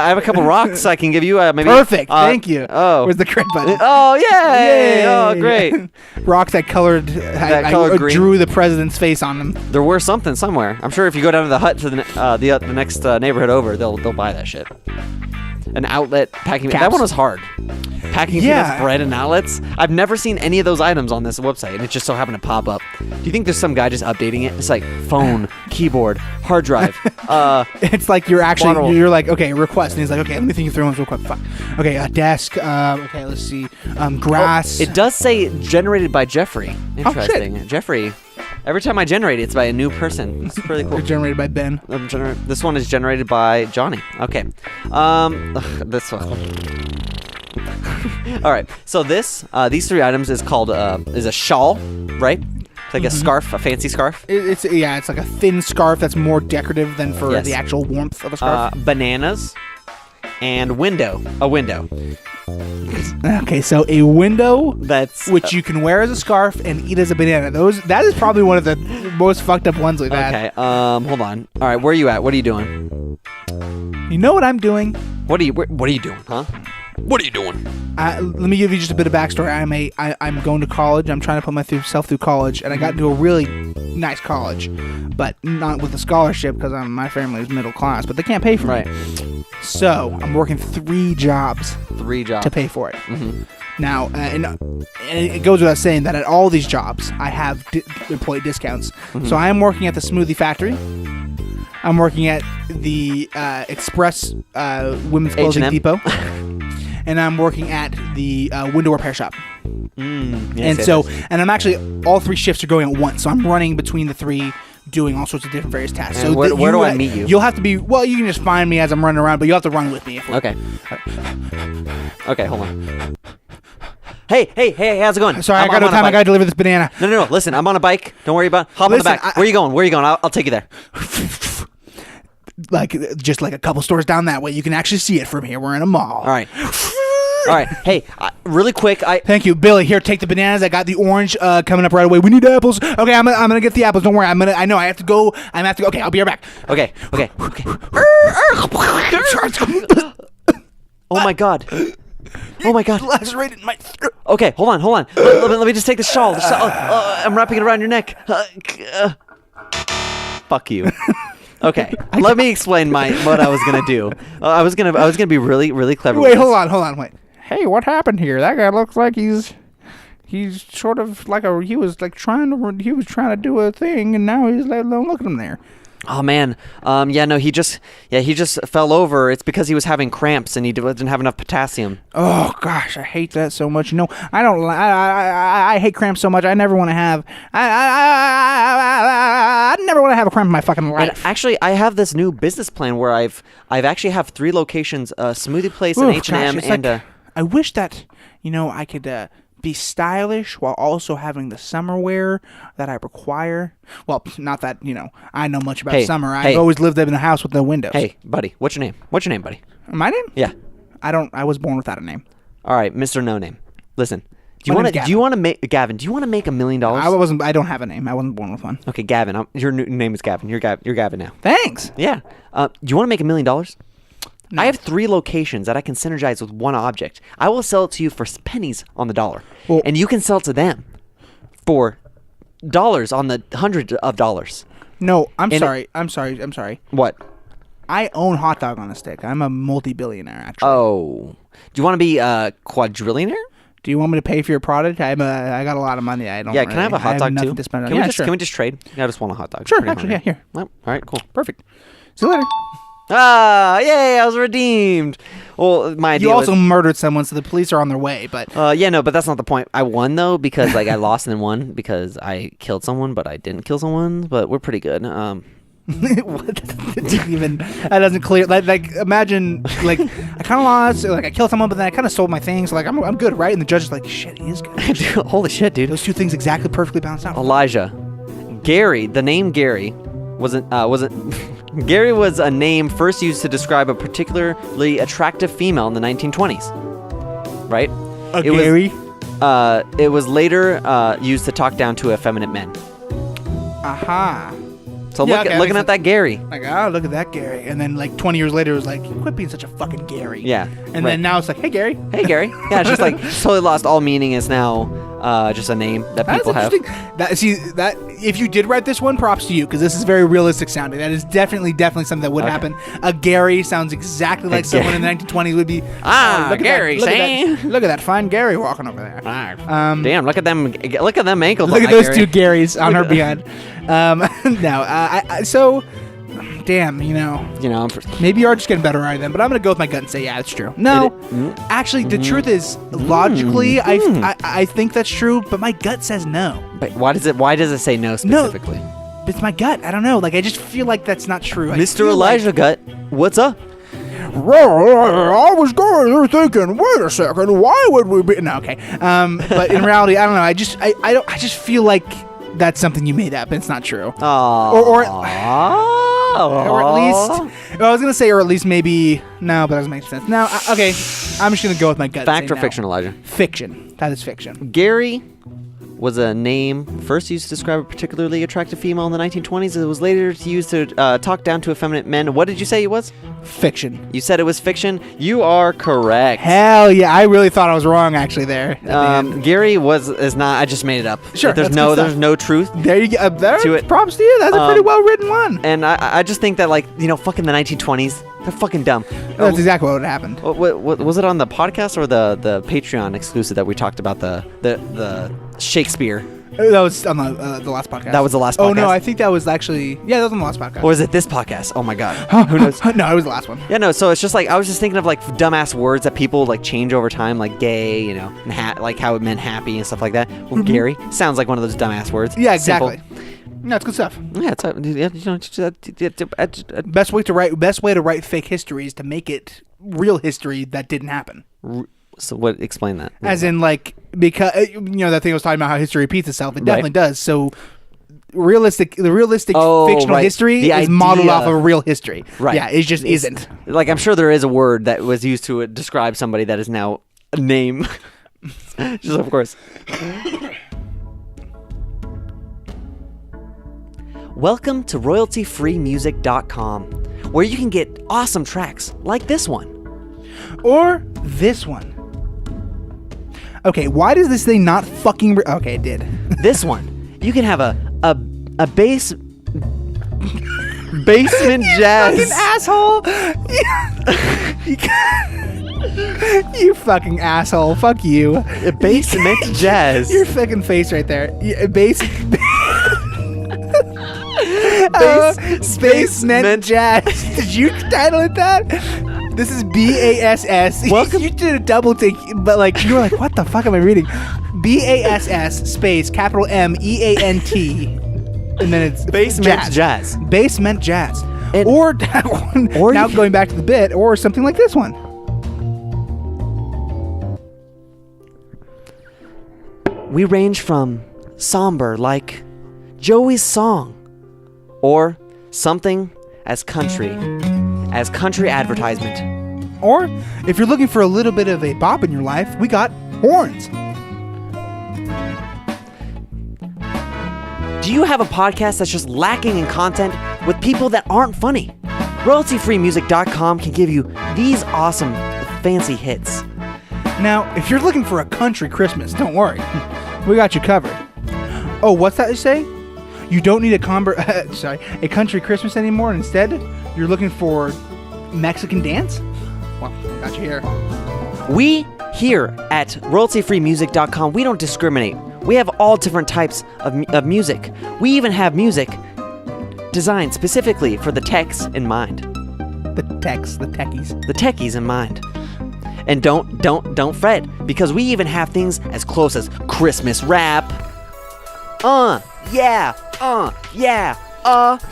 have a couple rocks I can give you. Maybe. Perfect. Thank you. Oh, where's the credit button? Oh yeah. Yay. Oh great. Rocks that colored. I drew the president's face on them. There were something somewhere. I'm sure if you go down to the hut to the next neighborhood over, they'll buy that shit. An outlet packing. That one was hard. Packing peanuts, bread, and outlets. I've never seen any of those items on this website, and it just so happened to pop up. Do you think there's some guy just updating it? It's like phone, keyboard, hard drive. It's like you're like, okay, request, and he's like, okay, let me think through ones real quick. Fuck. Okay, a desk. Okay, let's see. Grass. It does say generated by Jeffrey. Interesting. Oh, shit. Jeffrey. Every time I generate it, it's by a new person. It's pretty cool. Generated by Ben. This one is generated by Johnny. Okay. This one. All right. So these three items is called is a shawl, right? It's like a scarf, a fancy scarf. It's like a thin scarf that's more decorative than for the actual warmth of a scarf. Bananas and a window. Okay, so a window which you can wear as a scarf and eat as a banana. That is probably one of the most fucked up ones we've had. Okay, hold on. All right, where are you at? What are you doing? You know what I'm doing? What are you doing, huh? What are you doing? Let me give you just a bit of backstory. I'm going to college. I'm trying to put myself through college, and I got into a really nice college, but not with a scholarship because my family is middle class, but they can't pay for me. So I'm working 3 jobs. 3 jobs to pay for it. Mm-hmm. Now, and it goes without saying that at all these jobs, I have employee discounts. Mm-hmm. So I am working at the smoothie factory. I'm working at the Express Women's Clothing Depot. And I'm working at the window repair shop. And I'm actually, all 3 shifts are going at once. So I'm running between the 3, doing all sorts of different various tasks. And so where do I meet you? You'll have to be, you can just find me as I'm running around, but you'll have to run with me. Okay. Okay, hold on. Hey, how's it going? Sorry, I got no time. I got to deliver this banana. No. Listen, I'm on a bike. Don't worry about it. Hop on the back. Where are you going? I'll take you there. Just like a couple stores down that way. You can actually see it from here. We're in a mall. All right. Hey, really quick. Thank you, Billy. Here, take the bananas. I got the orange coming up right away. We need apples. Okay, I'm gonna get the apples. Don't worry. I know. I have to go. Okay, I'll be right back. Okay. Oh my god. Lacerated my throat. Okay, hold on. Let me just take the shawl. I'm wrapping it around your neck. Fuck you. Okay, let me explain what I was gonna do. I was gonna be really, really clever. Wait, hold on. Wait. Hey, what happened here? That guy looks like he's sort of like he was trying to do a thing, and now he's like, look at him there. Oh man, he just fell over. It's because he was having cramps and he didn't have enough potassium. Oh gosh, I hate that so much. I hate cramps so much. I never want to have. I never want to have a cramp in my fucking life. And actually, I have this new business plan where I've actually have 3 locations: a smoothie place, an H&M, and I wish that I could. Be stylish while also having the summer wear that I require. Well, not that, I know much about summer. I've always lived in a house with no windows. Hey, buddy, what's your name? What's your name, buddy? My name? Yeah. I was born without a name. All right, Mr. No Name. Listen. Do you want to make Gavin? Do you want to make $1 million? I don't have a name. I wasn't born with one. Okay, Gavin. Your new name is Gavin. You're Gavin now. Thanks. Yeah. Do you want to make $1 million? No. I have 3 locations that I can synergize with one object. I will sell it to you for pennies on the dollar. Well, and you can sell it to them for dollars on the hundreds of dollars. No, I'm sorry. What? I own hot dog on a stick. I'm a multi-billionaire, actually. Oh. Do you want to be a quadrillionaire? Do you want me to pay for your product? I got a lot of money. I don't. Yeah, can I have a hot dog too? To spend on. Can we just trade? I just want a hot dog. Sure, actually, yeah, here. Well, all right, cool. Perfect. See you later. Ah, yay, I was redeemed. Well, my idea You also murdered someone, so the police are on their way, but... yeah, no, but that's not the point. I won, though, because, like, I lost and then won because I killed someone, but I didn't kill someone, but we're pretty good. What? That doesn't clear... Like, imagine, like, I kind of lost, like, I killed someone, but then I kind of sold my things, so, like, I'm good, right? And the judge is like, shit, he is good. Dude, holy shit, dude. Those 2 things exactly perfectly balanced out. Elijah. Gary, the name Gary, wasn't... Gary was a name first used to describe a particularly attractive female in the 1920s. Right? Gary? It was later used to talk down to effeminate men. Aha. So looking at that Gary. Like, oh, look at that Gary. And then, like, 20 years later, it was like, quit being such a fucking Gary. Yeah. And then now it's like, hey, Gary. Hey, Gary. Yeah, it's just like totally lost all meaning. It's now just a name that people have. That if you did write this one, props to you, because this is very realistic sounding. That is definitely something that would happen. A Gary sounds exactly like someone in the 1920s would be. Gary. Look at that fine Gary walking over there. Damn, look at them ankles. Look at those Gary. 2 Garys on her behind. So. Damn, maybe you are just getting better at them, but I'm gonna go with my gut and say, yeah, that's true. No, actually, the truth is, logically, I think that's true, but my gut says no. But why does it say no specifically? No, it's my gut. I don't know. Like, I just feel like that's not true. Mr. Elijah Gut, what's up? Well, I was going there thinking, wait a second, why would we be? No, okay. But in reality, I don't know. I just feel like that's something you made up, and it's not true. Or at least, I was going to say, or at least maybe, no, but that doesn't make sense. Now, okay, I'm just going to go with my gut. Fact or fiction, Elijah? Fiction. That is fiction. Gary was a name first used to describe a particularly attractive female in the 1920s. It was later used to talk down to effeminate men. What did you say it was? Fiction. You said it was fiction? You are correct. Hell yeah. I really thought I was wrong, actually, there. Gary is not. I just made it up. Sure. There's no truth. There you go. Props to you. That's a pretty well-written one. And I just think that, like, fucking the 1920s, they're fucking dumb. That's exactly what happened. What was it on the podcast or the Patreon exclusive that we talked about the Shakespeare? That was on the last podcast. That was the last podcast? Oh, no, I think that was actually... Yeah, that was on the last podcast. Or was it this podcast? Oh, my God. Who knows? No, it was the last one. Yeah, no, so it's just like... I was just thinking of, like, dumbass words that people, like, change over time, like gay, and like how it meant happy and stuff like that. Well, Gary sounds like one of those dumbass words. Yeah, exactly. No, it's good stuff. Yeah, best way to write fake history is to make it real history that didn't happen. So what? Explain that. As in, like, because that thing I was talking about, how history repeats itself. It definitely does. So the realistic fictional history is modeled off of real history. Right. Yeah, it just isn't. Like, I'm sure there is a word that was used to describe somebody that is now a name. Just of course. Welcome to royaltyfreemusic.com, where you can get awesome tracks like this one. Or this one. Okay, why does this thing not fucking... Okay, it did. This one. You can have a basement jazz. You fucking asshole. You fucking asshole. Fuck you. A basement jazz. Your fucking face right there. Basement jazz. Did you title it that? This is BASS. Welcome. You did a double take, but like you were like, what the fuck am I reading? BASS space capital MEANT, and then it's basement jazz. Basement jazz. Or that one. Or now going back to the bit, or something like this one. We range from somber like Joey's song, or something as country advertisement. Or if you're looking for a little bit of a bop in your life, we got horns. Do you have a podcast that's just lacking in content with people that aren't funny? royaltyfreemusic.com can give you these awesome, fancy hits. Now, if you're looking for a country Christmas, don't worry. We got you covered. Oh, what's that you say? You don't need a country Christmas anymore. Instead, you're looking for Mexican dance? Well, I got you here. We here at royaltyfreemusic.com, we don't discriminate. We have all different types of music. We even have music designed specifically for the techs in mind. The techies. The techies in mind. And don't fret, because we even have things as close as Christmas rap.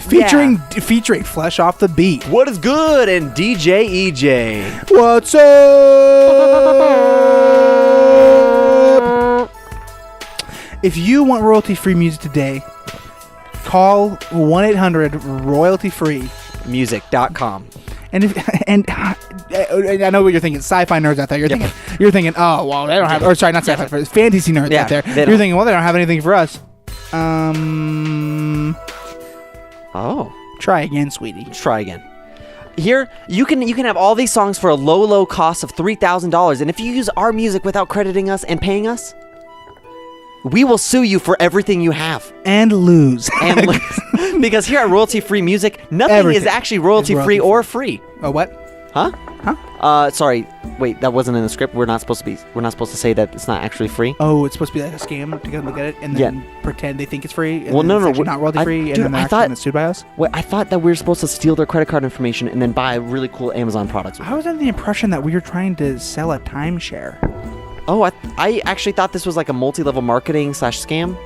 Featuring Flesh Off the Beat. What is good? And DJ EJ. What's up? If you want royalty-free music today, call 1-800-ROYALTY-FREE-MUSIC.com. And I know what you're thinking, sci-fi nerds out there. You're thinking, oh well, they don't have. Or sorry, not sci-fi, fantasy nerds out there. You're thinking, well, they don't have anything for us. Oh. Try again, sweetie. Try again. Here, you can have all these songs for a low cost of $3,000, and if you use our music without crediting us and paying us, we will sue you for everything you have. And lose. Because here at Royalty Free Music, nothing is actually royalty free or free. Oh, what? Huh? Sorry. Wait, that wasn't in the script. We're not supposed to say that it's not actually free. Oh, it's supposed to be like a scam to go look at it and then pretend they think it's free. And no, it's not royalty free, and then they're actually getting sued by us. Wait, I thought that we were supposed to steal their credit card information and then buy really cool Amazon products. I was under the impression that we were trying to sell a timeshare. Oh, I actually thought this was like a multi-level marketing / scam.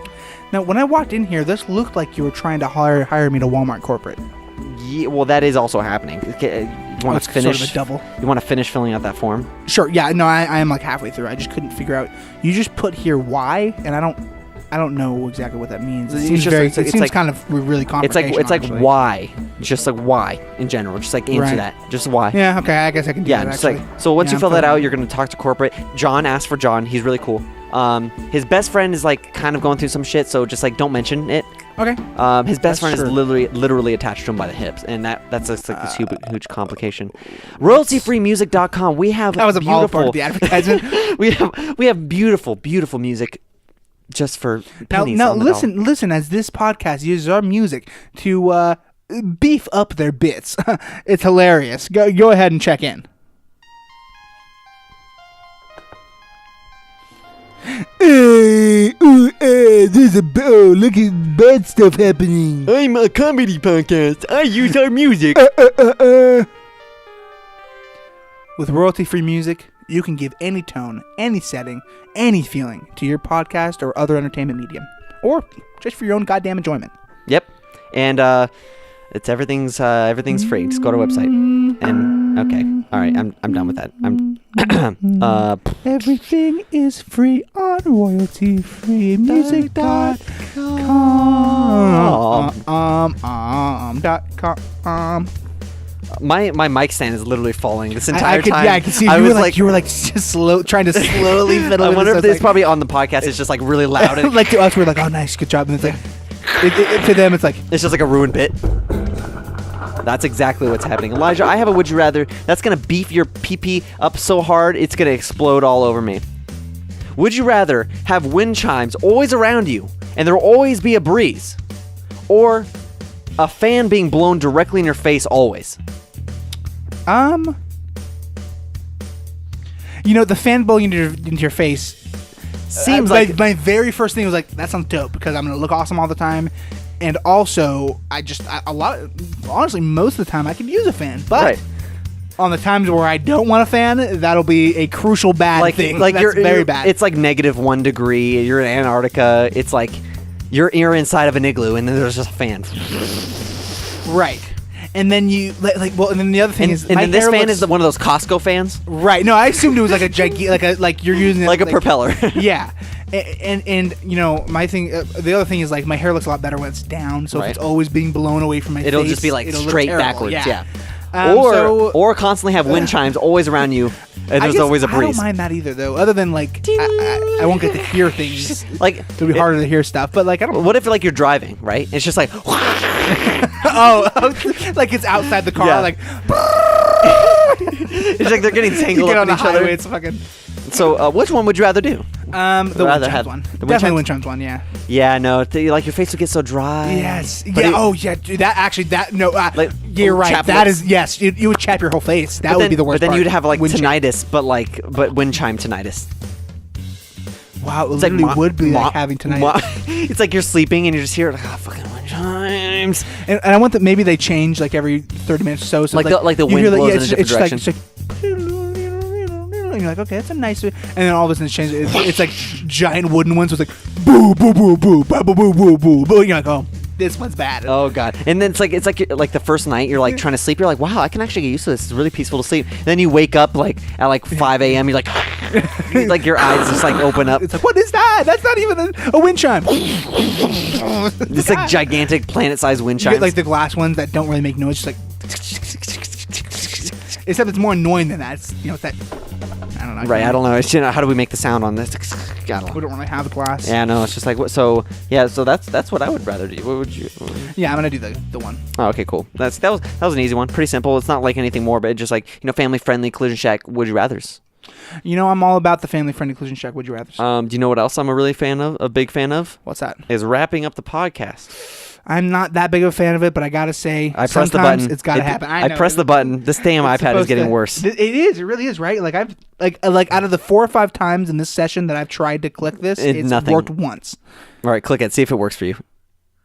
Now, when I walked in here, this looked like you were trying to hire me to Walmart corporate. Yeah, well, that is also happening. You want to finish? Sort of a double. You want to finish filling out that form? Sure. Yeah. No, I am like halfway through. I just couldn't figure out. You just put here why, and I don't know exactly what that means. It seems kind of really complicated. It's like why, just like why in general. Just like answer that. Just why. Yeah. Okay. I guess I can do that. Just so once you fill that out, you're gonna talk to corporate. John asked for John. He's really cool. His best friend is like kind of going through some shit, so just like don't mention it. Okay. His best friend is literally attached to him by the hips, and that's just like this huge complication. Royaltyfreemusic.com. We have that was a beautiful part of the advertisement. we have beautiful music just for pennies. Now listen. As this podcast uses our music to beef up their bits, it's hilarious. Go ahead and check in. Look at bad stuff happening. I'm a comedy podcast. I use our music. With royalty-free music, you can give any tone, any setting, any feeling to your podcast or other entertainment medium, or just for your own goddamn enjoyment. Yep, and it's everything's free. Just go to our website and okay, all right. I'm done with that. Everything is free on royaltyfreemusic.com. My mic stand is literally falling this entire time. Yeah, I can see you were just trying to slowly fiddle. I wonder if it's probably on the podcast. It's just like really loud. And like to us, we're like, oh, nice, good job. And it's like, to them, it's like it's just like a ruined bit. That's exactly what's happening. Elijah, I have a would you rather that's going to beef your pee-pee up so hard it's going to explode all over me. Would you rather have wind chimes always around you and there will always be a breeze, or a fan being blown directly in your face always? The fan blowing into your face seems like my very first thing was like, that sounds dope because I'm going to look awesome all the time. And also, honestly, most of the time I could use a fan. But on the times where I don't want a fan, that'll be a crucial bad thing. Like that's very bad. It's like -1 degree. You're in Antarctica. It's like you're inside of an igloo, and then there's just a fan. Right. And then and then the other thing is, and then this fan is one of those Costco fans. Right. No, I assumed it was like a like you're using it like a propeller. Yeah. And my thing, the other thing is like my hair looks a lot better when it's down. So if it's always being blown away from my face, it'll just be like straight backwards. Yeah. Or constantly have wind chimes always around you, and there's always a breeze. I don't mind that either, though. Other than like, I won't get to hear things. Like it'll be harder to hear stuff. But like, I don't. What if like you're driving, right? It's just like, Like it's outside the car, like. It's like they're getting tangled up in each other. It's fucking. So, which one would you rather do? The wind chimes one. Definitely wind chimes one. Yeah. Yeah, no, like your face would get so dry. Yes. Yeah. Dude, you're right. That is yes. You would chap your whole face. That would be the worst. But then part. you'd have like tinnitus, but wind chime tinnitus. Wow, it literally would be like having tinnitus. It's like you're sleeping and you just hear fucking wind chimes. And I want that maybe they change like every 30 minutes or so. Like the wind blows in a different direction. And you're like, okay, that's a nice. And then all of a sudden it changes. It's like giant wooden ones. So it's like boo, boo, boo, boo, boo, boo, boo, boo, boo, boo. And you're like, oh, this one's bad. Oh god. And then it's like the first night you're like trying to sleep. You're like, wow, I can actually get used to this. It's really peaceful to sleep. Then you wake up like at like 5 a.m. You're like, like your eyes just like open up. It's like, what is that? That's not even a wind chime. It's like gigantic planet-sized wind chimes. You get like the glass ones that don't really make noise, just like. Except it's more annoying than that. It's, it's that. I don't know. Right, I don't know. It's, how do we make the sound on this? We don't really have glass. Yeah, no, it's just like so. Yeah, so that's what I would rather do. What would you? Yeah, I'm gonna do the one. Oh, okay, cool. That was an easy one. Pretty simple. It's not like anything more, but it's just like family friendly collision shack. Would you rather's? I'm all about the family friendly collision shack. Would you rather's? Do you know what else I'm a big fan of? What's that? Is wrapping up the podcast. I'm not that big of a fan of it, but I gotta say, I press the button. It's gotta happen. I press the button. This damn iPad is getting worse. It is. It really is. Right? Like I've like out of the 4 or 5 times in this session that I've tried to click this, it's worked once. All right, click it. See if it works for you.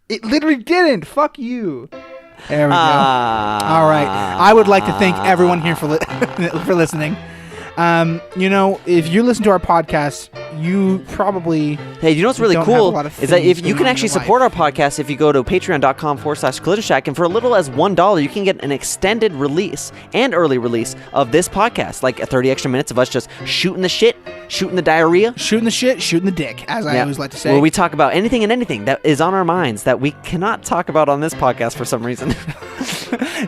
It literally didn't. Fuck you. There we go. All right. I would like to thank everyone here for listening. If you listen to our podcast, you probably Hey, you know what's really cool is that if you can actually support our podcast if you go to patreon.com/collision shack, and for as little as $1 you can get an extended release and early release of this podcast, like 30 extra minutes of us just shooting the shit, shooting the diarrhea, shooting the shit, shooting the dick, as I always like to say. Where we talk about anything and anything that is on our minds that we cannot talk about on this podcast for some reason.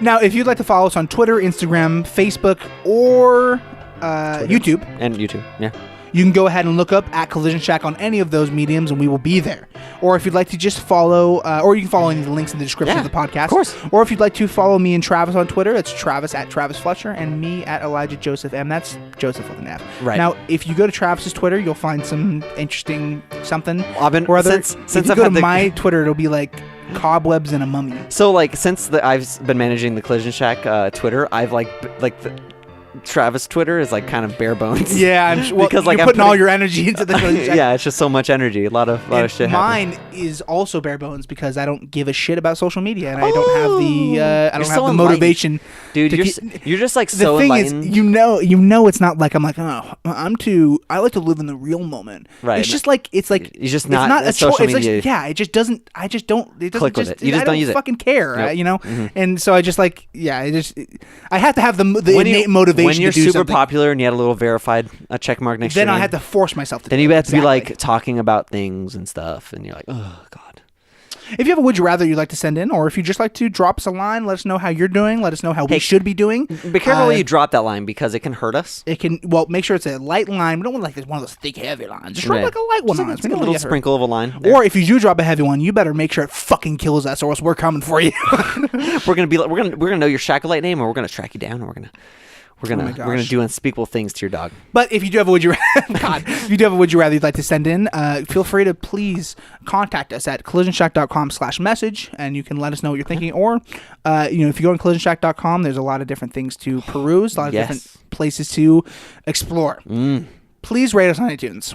Now, if you'd like to follow us on Twitter, Instagram, Facebook, or YouTube. And YouTube, yeah. You can go ahead and look up at Collision Shack on any of those mediums, and we will be there. Or if you'd like to just follow, or you can follow any of the links in the description of the podcast. Of course. Or if you'd like to follow me and Travis on Twitter, it's Travis at Travis Fletcher, and me at Elijah Joseph M. That's Joseph with an F. Right. Now, if you go to Travis's Twitter, you'll find some interesting something. Or other. Since if you go to my Twitter, it'll be like cobwebs and a mummy. So since I've been managing the Collision Shack Twitter, I've Travis Twitter is kind of bare bones. Yeah, because you're putting all your energy into the Collision Shack. Yeah, it's just so much energy. A lot of shit. Mine is also bare bones because I don't give a shit about social media, and I don't have the motivation. Dude, you're just so enlightened. The thing is, you know, it's not like I'm like, oh, I like to live in the real moment. Right. It's just like you're just not a social media. It just doesn't. I just don't. It doesn't click with it. You just don't use it. Fucking care. Nope. Mm-hmm. And so I just I have to have the innate motivation. When you're super popular and you had a little verified check mark next to your name, then I had to force myself to. Then you have to be talking about things and stuff, and you're like, oh god. If you have a would you rather you'd like to send in, or if you just like to drop us a line, let us know how you're doing. Let us know how we should be doing. Be careful when you drop that line because it can hurt us. It can. Well, make sure it's a light line. We don't want one of those thick, heavy lines. Just drop a light one on us. A little sprinkle of a line. There. Or if you do drop a heavy one, you better make sure it fucking kills us, or else we're coming for you. we're gonna know your Shackleite name, or we're gonna track you down, and we're gonna do unspeakable things to your dog. But if you do have a would you rather you'd like to send in, feel free to please contact us at collisionshack.com/message, and you can let us know what you're thinking. Or if you go on collisionshack.com, there's a lot of different things to peruse, a lot of different places to explore. Please rate us on iTunes.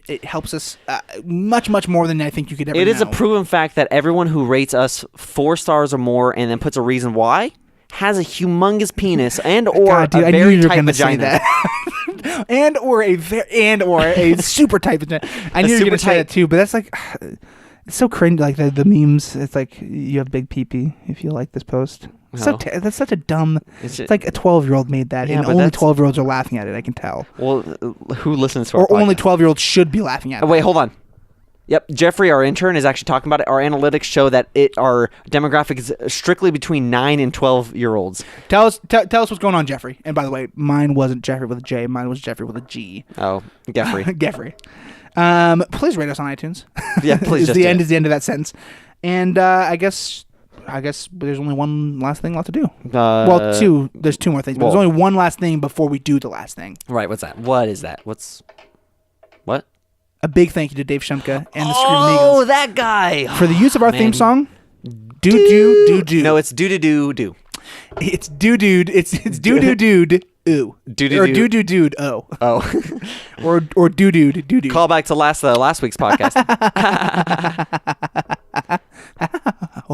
It helps us much, much more than I think you could ever know. It is a proven fact that everyone who rates us 4 stars or more and then puts a reason why has a humongous penis and a very tight vagina. and or a super tight vagina. I knew you were going to say that too, but that's it's so cringe. Like the memes, it's like you have big pee-pee if you like this post. That's such a dumb. It's like a 12-year-old made that, and only 12-year-olds are laughing at it. I can tell. Well, who listens to our podcast? Or only 12-year-olds should be laughing at it. Wait, hold on. Yep, Jeffrey, our intern, is actually talking about it. Our analytics show that our demographic is strictly between 9 and 12-year-olds. Tell us what's going on, Jeffrey. And by the way, mine wasn't Jeffrey with a J. Mine was Jeffrey with a G. Oh, Jeffrey. Jeffrey. Please rate us on iTunes. Yeah, please. Is the end of that sentence. And I guess I guess there's only one last thing left to do. Well, two. There's two more things, but there's only one last thing before we do the last thing. Right. What's that? What is that? What? A big thank you to Dave Shumka and the Screaming Eagles. Oh, that guy! For the use of our theme song. Do. No, it's do. It's do. It's do. Ooh. Or dude. Oh. or dude. Call back to last week's podcast.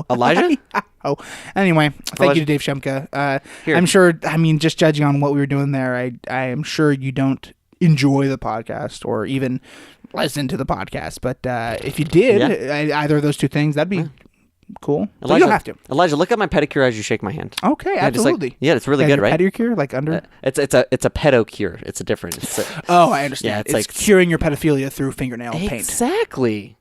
Elijah? Oh. Anyway, thank you to Dave Shumka. I'm sure, just judging on what we were doing there, I am sure you don't enjoy the podcast or even listen to the podcast. But if you did, either of those two things, that'd be cool. Elijah, you don't have to. Elijah, look at my pedicure as you shake my hand. Okay, absolutely. It's really good, right? Pedicure, like under. It's a pedocure. It's a different. I understand. Yeah, it's like curing your pedophilia through fingernail paint. Exactly.